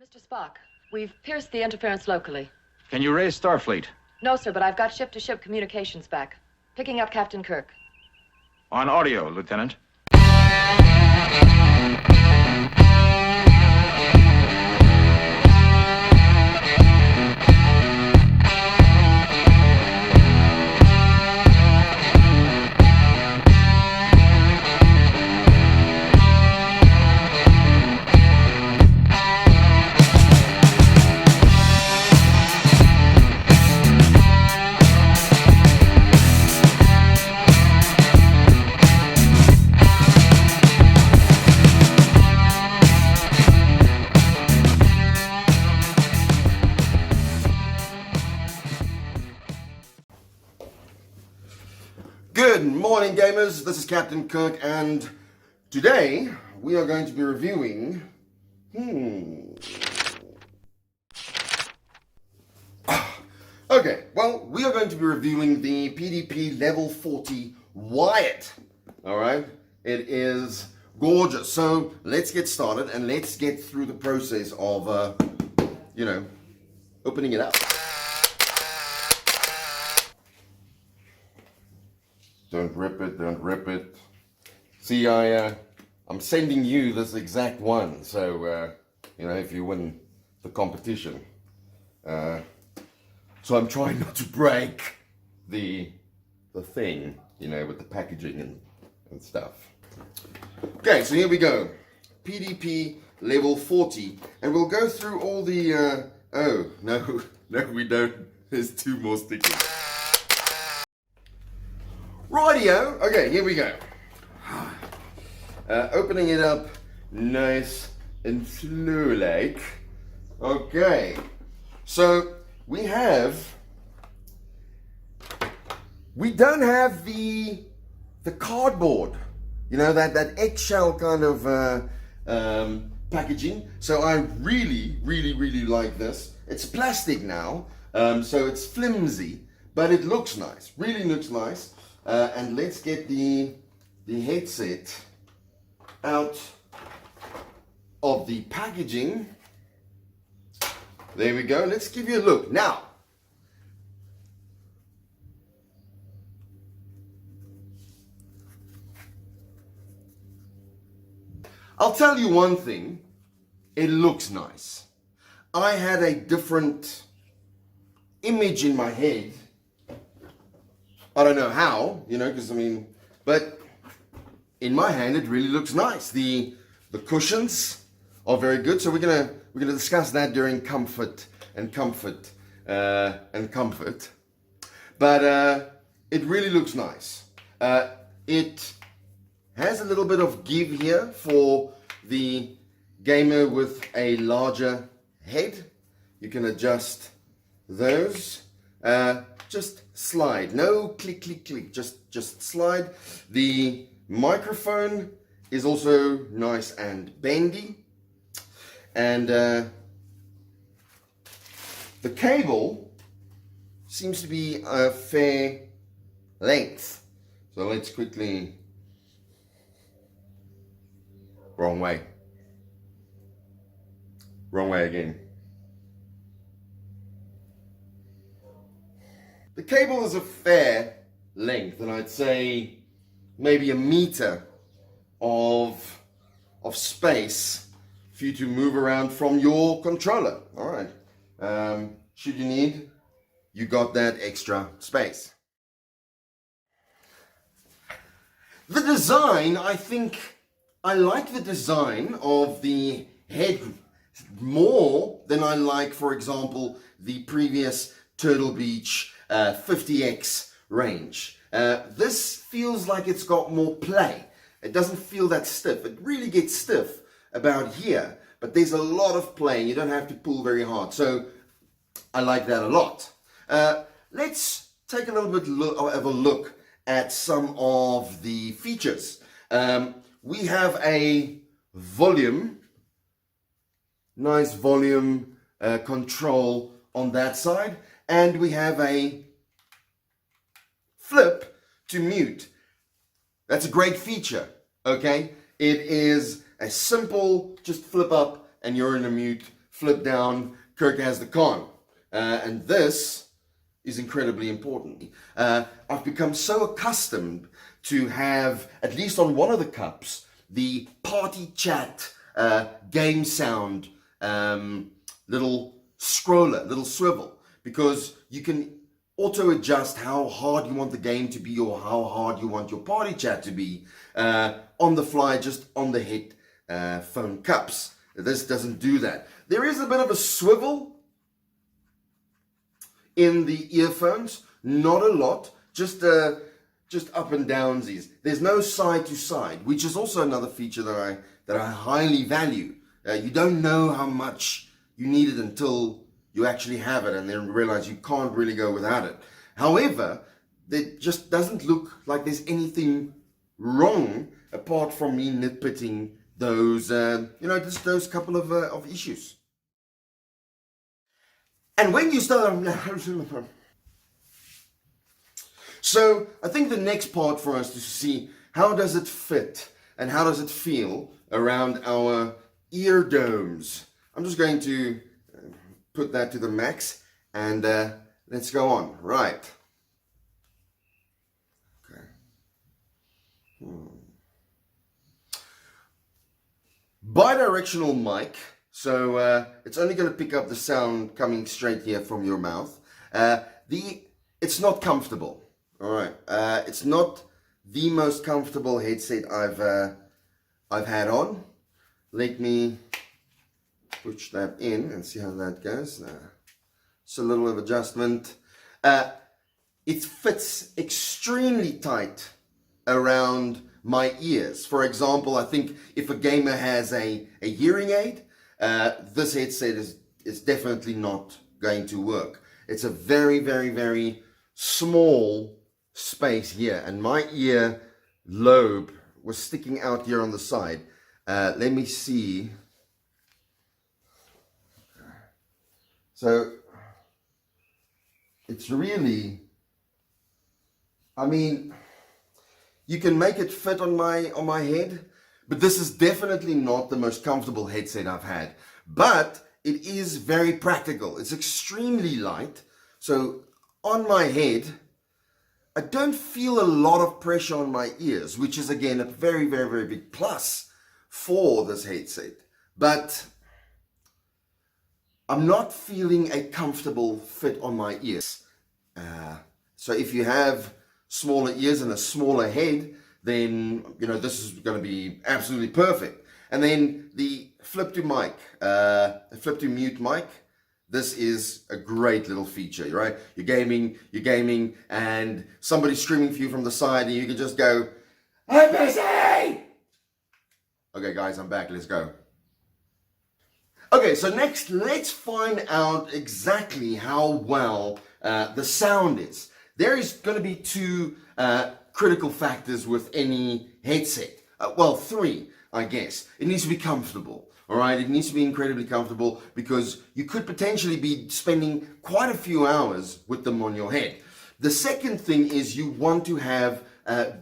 Mr. Spock, we've pierced the interference locally. Can you raise Starfleet? No, sir, but I've got ship-to-ship communications back. Picking up Captain Kirk. On audio, Lieutenant. Good morning, gamers. This is Captain Kirk, and today we are going to be reviewing we are going to be reviewing the PDP Level 40 Wyatt. Alright, it is gorgeous. So let's get started and let's get through the process of opening it up. Don't rip it, don't rip it. See, I'm sending you this exact one, so, if you win the competition. So I'm trying not to break the thing, with the packaging and stuff. Okay, so here we go. PDP Level 40. And we'll go through all the, oh, no, we don't. There's two more stickers. Rightio, okay, here we go. Opening it up nice and slow like. Okay, so we don't have the cardboard, that eggshell kind of packaging. So I really like this. It's plastic now, so it's flimsy, but it looks nice, really looks nice. And let's get the headset out of the packaging. There we go. Let's give you a look. Now, I'll tell you one thing. It looks nice. I had a different image in my head. I don't know how, but in my hand it really looks nice. The cushions are very good, so we're gonna discuss that during comfort. But it really looks nice. It has a little bit of give here for the gamer with a larger head. You can adjust those. Just slide, no click, just slide. The microphone is also nice and bendy, and the cable seems to be a fair length. So let's quickly, wrong way again. The cable is a fair length, and I'd say maybe a meter of space for you to move around from your controller. All right. Should you need, you got that extra space. The design, I think, I like the design of the head more than I like, for example, the previous Turtle Beach 50X range. This feels like it's got more play. It doesn't feel that stiff. It really gets stiff about here, but there's a lot of play and you don't have to pull very hard. So I like that a lot. Let's take a little bit of a look at some of the features. We have a volume, nice volume control on that side. And we have a flip to mute. That's a great feature, okay? It is a simple, just flip up and you're in a mute flip down, Kirk has the con. And this is incredibly important. I've become so accustomed to have, at least on one of the cups, the party chat game sound little scroller, little swivel, because you can auto adjust how hard you want the game to be or how hard you want your party chat to be on the fly, just on the headphone cups. This doesn't do that. There is a bit of a swivel in the earphones, not a lot, just up and downsies. There's no side to side, which is also another feature that I highly value. You don't know how much you need it until you actually have it and then realize you can't really go without it. However, it just doesn't look like there's anything wrong apart from me nitpicking those, just those couple of issues. And when you start, so I think the next part for us to see, how does it fit and how does it feel around our eardomes? I'm just going to put that to the max and let's go on. Right. Okay. Bidirectional mic, so it's only going to pick up the sound coming straight here from your mouth. It's not comfortable. All right, it's not the most comfortable headset I've had on. Let me push that in and see how that goes. It's a little of adjustment. It fits extremely tight around my ears. For example, I think if a gamer has a hearing aid, this headset is definitely not going to work. It's a very, very, very small space here, and my ear lobe was sticking out here on the side. Let me see. So it's really, I mean, you can make it fit on my head, but this is definitely not the most comfortable headset I've had. But it is very practical. It's extremely light. So on my head, I don't feel a lot of pressure on my ears, which is again a very, very, very big plus for this headset. But I'm not feeling a comfortable fit on my ears. So if you have smaller ears and a smaller head, then this is going to be absolutely perfect. And then the flip to mute mic. This is a great little feature, right? You're gaming, and somebody's screaming for you from the side, and you can just go, "I'm busy!" Okay, guys, I'm back. Let's go. Okay, so next, let's find out exactly how well the sound is. There is going to be two critical factors with any headset. Well, three, I guess. It needs to be comfortable. All right, it needs to be incredibly comfortable because you could potentially be spending quite a few hours with them on your head. The second thing is you want to have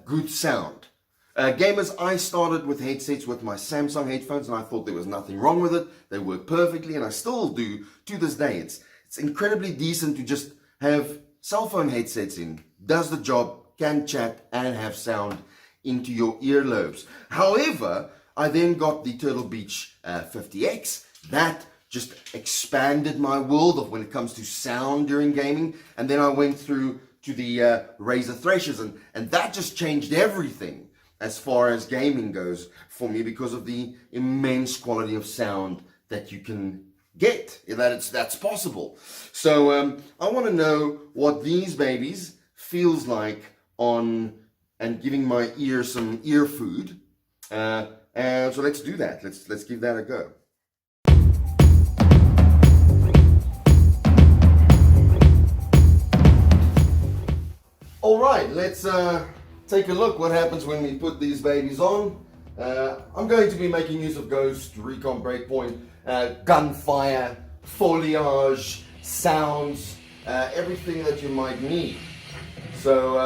good sound. Gamers, I started with headsets with my Samsung headphones and I thought there was nothing wrong with it. They work perfectly and I still do to this day. It's incredibly decent to just have cell phone headsets in. Does the job, can chat and have sound into your earlobes. However, I then got the Turtle Beach 50X. That just expanded my world of when it comes to sound during gaming. And then I went through to the Razer Threshers and that just changed everything as far as gaming goes for me because of the immense quality of sound that you can get, that's possible. So I want to know what these babies feels like on and giving my ear some ear food. So let's do that. Let's give that a go. All right, let's take a look what happens when we put these babies on. I'm going to be making use of Ghost, Recon Breakpoint, gunfire, foliage, sounds, everything that you might need. So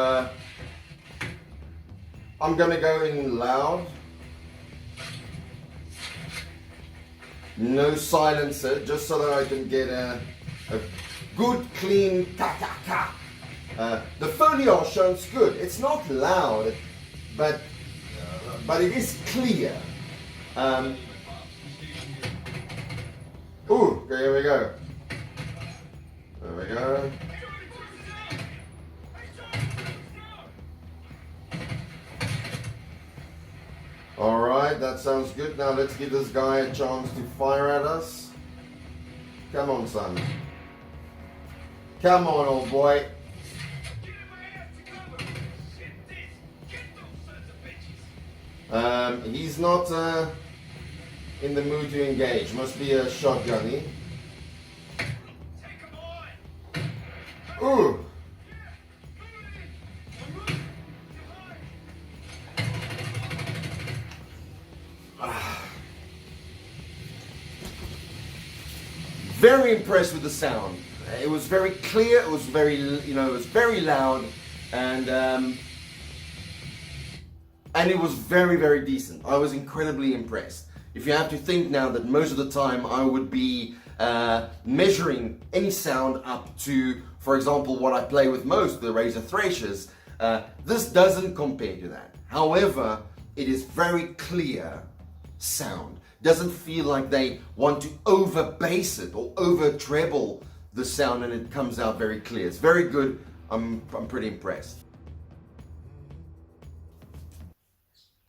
I'm going to go in loud. no silencer, just so that I can get a good clean ka-ka-ka. The foliage sounds good. It's not loud, but it is clear. Ooh, okay, here we go. There we go. Alright, that sounds good. Now let's give this guy a chance to fire at us. Come on, son. Come on, old boy. He's not in the mood to engage. Must be a shotgunny. Ooh. Very impressed with the sound. It was very clear. It was very, it was very loud, and it was very, very decent. I was incredibly impressed. If you have to think now that most of the time I would be measuring any sound up to, for example, what I play with most, the Razer Threshers, this doesn't compare to that. However, it is very clear sound. Doesn't feel like they want to over bass it or over treble the sound, and it comes out very clear. It's very good. I'm pretty impressed.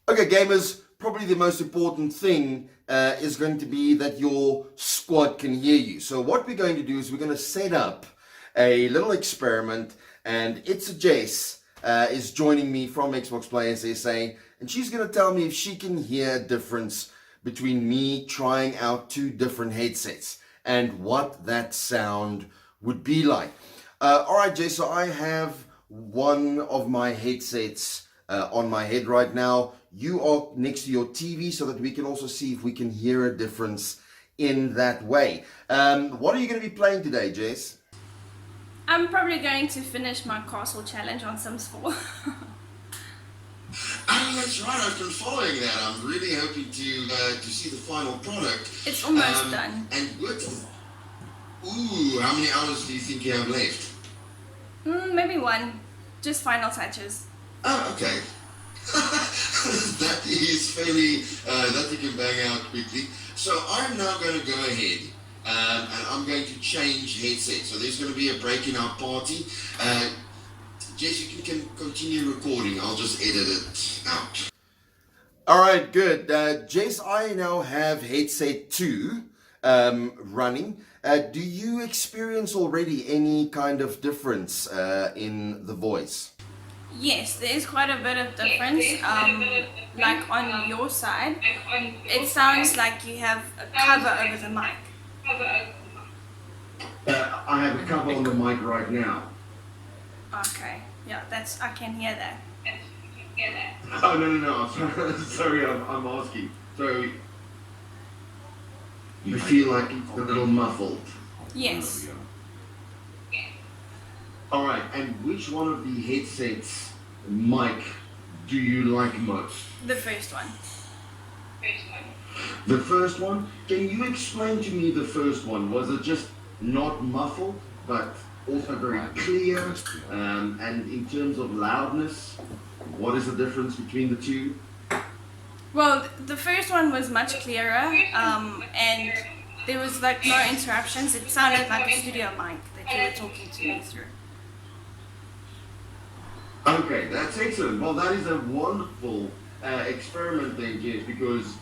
Okay, gamers, probably the most important thing is going to be that your squad can hear you. So what we're going to do is we're going to set up a little experiment, and it's Jace is joining me from Xbox Players SA, and she's going to tell me if she can hear a difference between me trying out two different headsets and what that sound would be like. Alright, Jace, so I have one of my headsets on my head right now. You are next to your TV so that we can also see if we can hear a difference in that way. What are you going to be playing today, Jess? I'm probably going to finish my castle challenge on Sims 4. Oh, that's right. I've been following that. I'm really hoping to see the final product. It's almost done. And good. Ooh, how many hours do you think you have left? Maybe one. Just final touches. Oh, okay. That is fairly, that you can bang out quickly. So I'm now going to go ahead and I'm going to change headsets. So there's going to be a break in our party. Jess, you can continue recording. I'll just edit it out. Alright, good. Jess, I now have headset 2 running. Do you experience already any kind of difference in the voice? Yes, there is quite a bit of difference. Like on your side, it sounds like you have a cover over the mic. I have a cover on the mic right now. Okay, yeah, I can hear that. Oh, no. Sorry, I'm asking. So, you feel like it's a little muffled? Yes. Alright, and which one of the headsets mic do you like most? The first one. The first one? Can you explain to me the first one? Was it just not muffled, but also very clear? And in terms of loudness, what is the difference between the two? Well, the first one was much clearer, and there was like no interruptions. It sounded like a studio mic that you were talking to me through. Okay, that's excellent. Well, that is a wonderful experiment then, Jess, because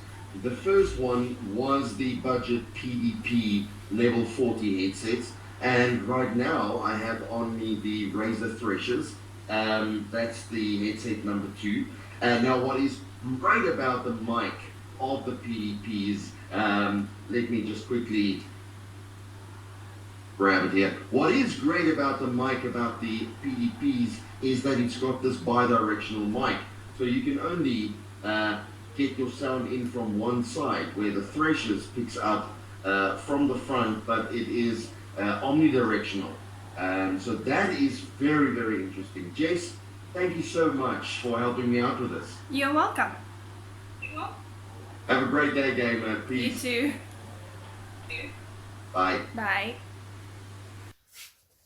the first one was the budget PDP Level 40 headsets, and right now I have on me the Razer Threshers. That's the headset number 2. Now, what is great about the mic of the PDPs, let me just quickly grab it here. What is great about the mic, about the PDPs, is that it's got this bi-directional mic. So you can only get your sound in from one side, where the Threshers picks up from the front, but it is omnidirectional. So that is very, very interesting. Jess, thank you so much for helping me out with this. You're welcome. Have a great day, gamer. Peace. You too. Bye. Bye.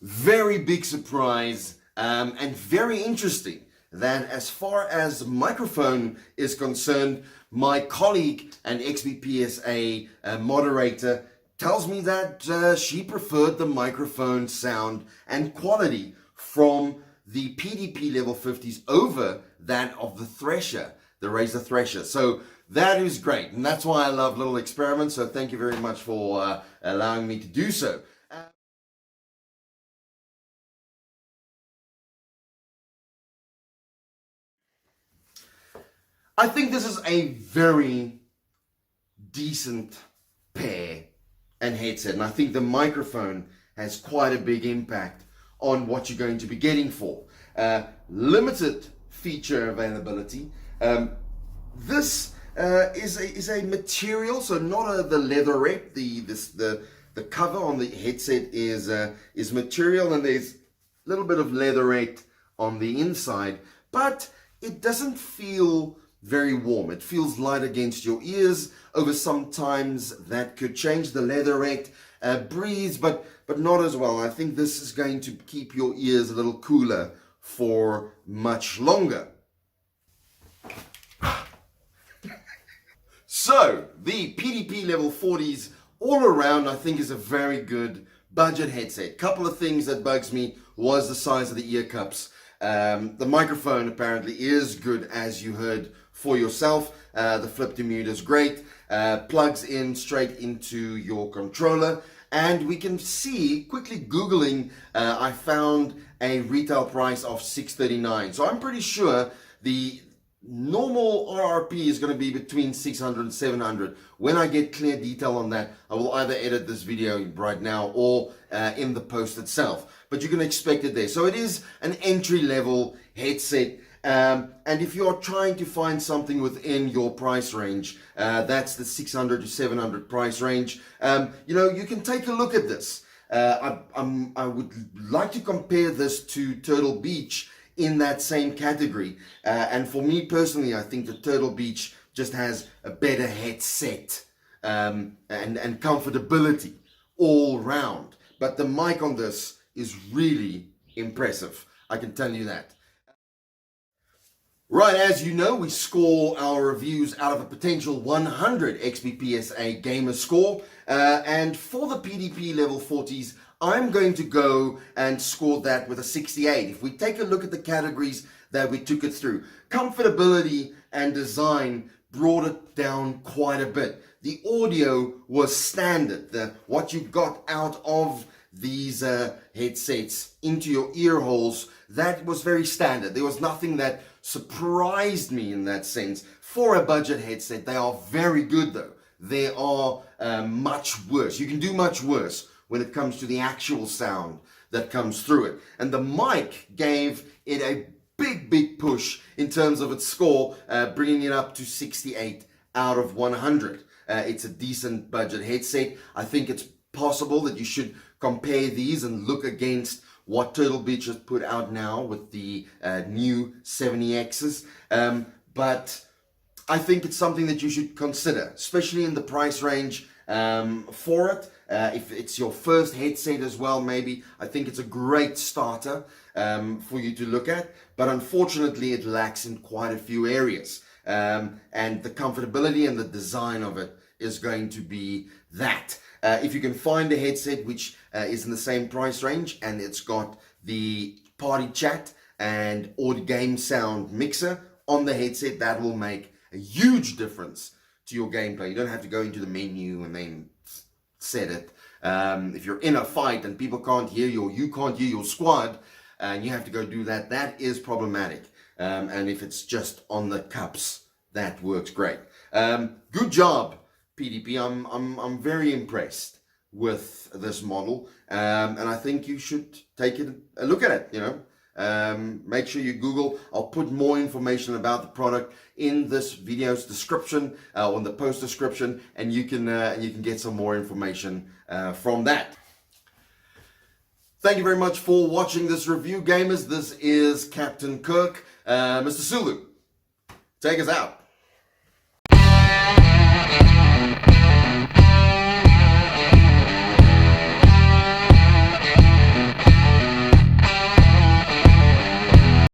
Very big surprise and very interesting that as far as microphone is concerned, my colleague and XBPSA moderator tells me that she preferred the microphone sound and quality from the PDP Level 50s over that of the Thresher, the Razer Thresher. So that is great, and that's why I love little experiments, so thank you very much for allowing me to do so. I think this is a very decent pair and headset, and I think the microphone has quite a big impact on what you're going to be getting for. Limited feature availability. This is a material, so not the leatherette. The cover on the headset is material, and there's a little bit of leatherette on the inside, but it doesn't feel very warm. It feels light against your ears. Over sometimes that could change. The leatherette breathes, but not as well. I think this is going to keep your ears a little cooler for much longer. So the PDP Level 40s all around, I think, is a very good budget headset. Couple of things that bugs me was the size of the ear cups. The microphone apparently is good, as you heard for yourself. The flip to mute is great. Plugs in straight into your controller. And we can see, quickly Googling, I found a retail price of $639. So I'm pretty sure the normal RRP is going to be between 600 and 700. When I get clear detail on that, I will either edit this video right now or in the post itself. But you can expect it there. So it is an entry-level headset. And if you're trying to find something within your price range, that's the 600 to 700 price range, you can take a look at this. I would like to compare this to Turtle Beach in that same category. And for me personally, I think the Turtle Beach just has a better headset and comfortability all round. But the mic on this is really impressive. I can tell you that. Right, as you know, we score our reviews out of a potential 100 XBPSA gamer score. And for the PDP Level 40s, I'm going to go and score that with a 68. If we take a look at the categories that we took it through, comfortability and design brought it down quite a bit. The audio was standard. What you got out of these headsets into your ear holes, that was very standard. There was nothing that surprised me in that sense. For a budget headset, they are very good though. They are much worse. You can do much worse when it comes to the actual sound that comes through it. And the mic gave it a big push in terms of its score, bringing it up to 68 out of 100. It's a decent budget headset. I think it's possible that you should compare these and look against what Turtle Beach has put out now with the new 70Xs. But I think it's something that you should consider, especially in the price range for it. If it's your first headset as well, maybe, I think it's a great starter for you to look at. But unfortunately, it lacks in quite a few areas. And the comfortability and the design of it is going to be that. If you can find a headset which is in the same price range and it's got the party chat and audio game sound mixer on the headset, that will make a huge difference to your gameplay. You don't have to go into the menu and then set it. If you're in a fight and people can't hear you or you can't hear your squad and you have to go do that, that is problematic. And if it's just on the cups, that works great. Good job, PDP. I'm very impressed with this model, and I think you should take a look at it. Make sure you Google. I'll put more information about the product in this video's description, on the post description, and you can get some more information from that. Thank you very much for watching this review, gamers. This is Captain Kirk. Mr. Sulu, take us out.